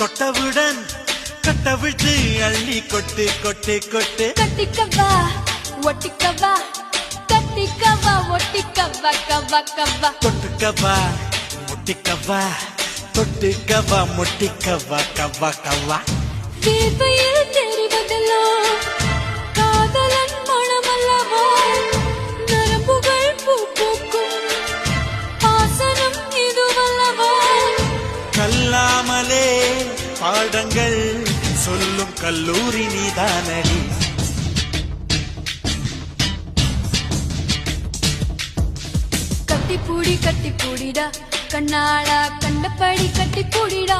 தொட்டவுடன் கட்டவிழ்த்து அள்ளி கொட்டு கொட்டு கொட்டு கட்டிக்கவா ஒட்டிக்கவா கட்டிக்கவா ஒட்டிக்கவா கவா கவா தொட்டுக்கவா முட்டிக்கவா தொட்டுக்கவா முட்டிக்கவா கவா கவா தேவையில் தெரிவதல்லோ காதலன் மனமல்லவோ நரம்புகள் பூ பூக்கும் ஆசனம் இதுவல்லவோ கல்லாமலே பாடங்கள் சொல்லும் கல்லூரி நீதானடி கட்டி பூடிடா கண்ணாளா கண்டபடி கட்டி பூடிடா